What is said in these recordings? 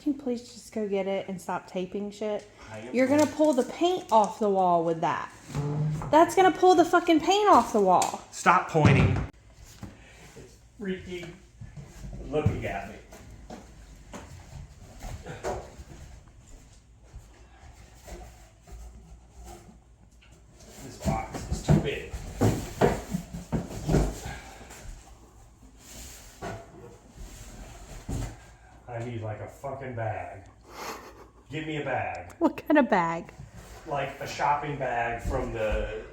you please just go get it and stop taping shit? You're gonna pull the paint off the wall with that. That's gonna pull the fucking paint off the wall. Stop pointing. It's freaking looking at me. This box is too big. I need like a fucking bag. Give me a bag. What kind of bag? Like a shopping bag from the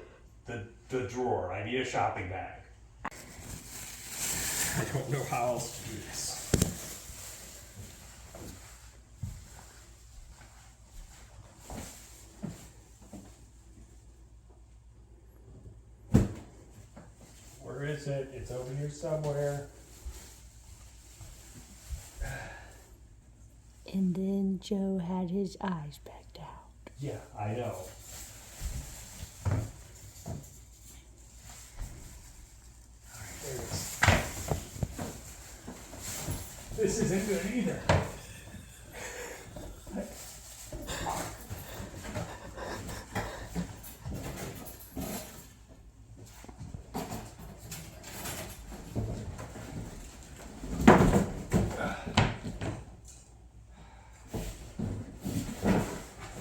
drawer. I need a shopping bag. I don't know how else to do this. Where is it? It's over here somewhere. And then Joe had his eyes backed out. Yeah, I know. Alright, there it is. This isn't good either.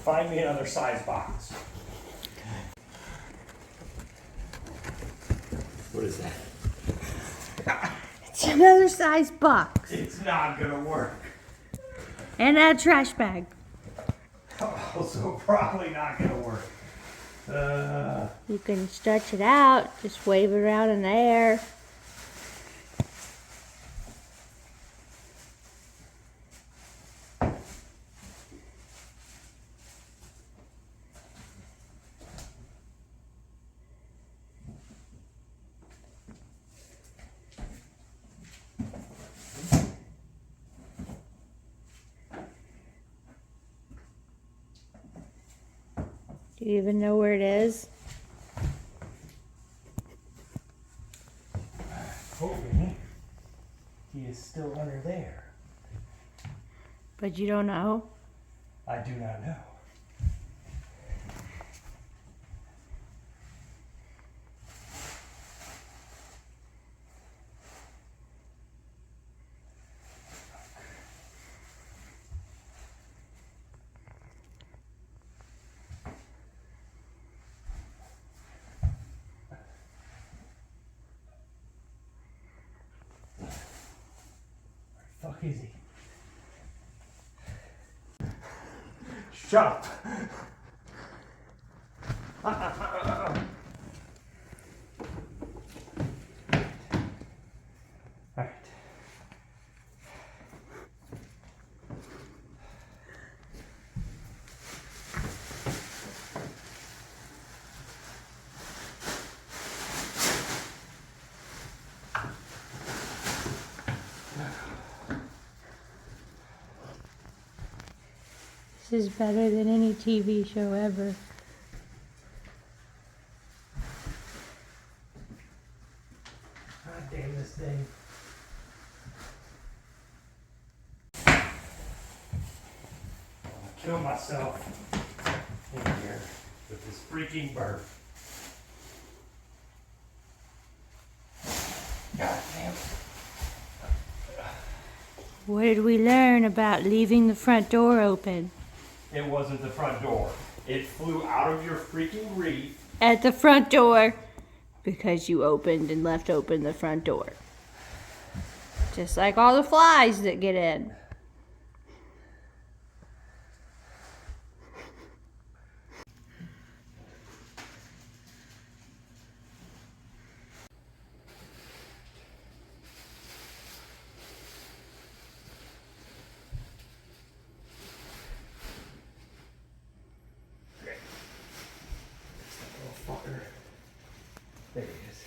Find me another size box. What is that? It's another size box. It's not gonna work. And a trash bag. Also, probably not gonna work. You can stretch it out, just wave it around in the air. Do you even know where it is? Hoping he is still under there. But you don't know? I do not know. Where the fuck is he? Shut up. Alright. This is better than any TV show ever. God damn this thing. I'll kill myself in here with this freaking bird. God damn. What did we learn about leaving the front door open? It wasn't the front door. It flew out of your freaking reef. At the front door. Because you opened and left open the front door. Just like all the flies that get in. Little fucker. There he is.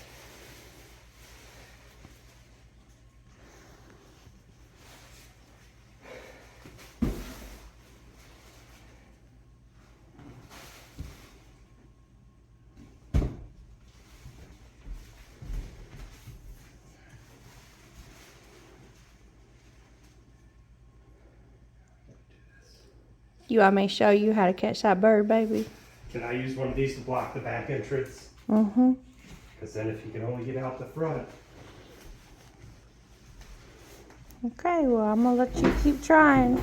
You want me to show you how to catch that bird, baby? Can I use one of these to block the back entrance? Mm-hmm. Because then if you can only get out the front. Okay, well, I'm gonna let you keep trying.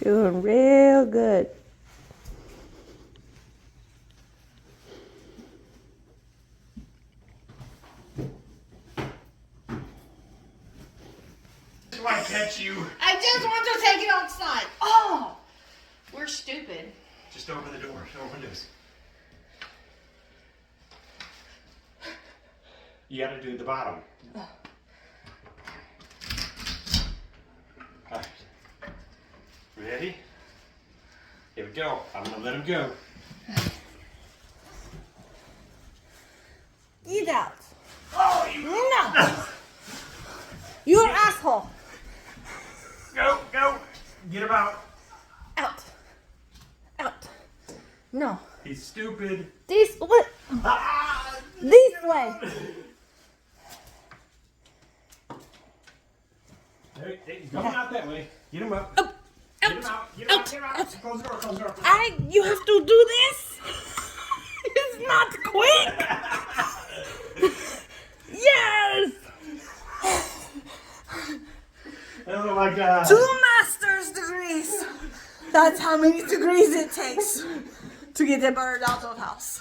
Doing real good. Do I catch you? I just want to take it outside. Oh, we're stupid. Just open the door, no windows. You gotta do the bottom. Alright. Ready? Here we go. I'm gonna let him go. Get out. Oh, you No. You're an asshole. go, go. Get him out. Out. Out. No. He's stupid. This what? Ah! This way. Hey, go out that way. Get him up. Up. Get him out. Get him out. Get him out. Close the door. Close the door. You have to do this. It's not quick. Yes. Oh my God. 2 master's degrees. That's how many degrees it takes to get the bird out of the house.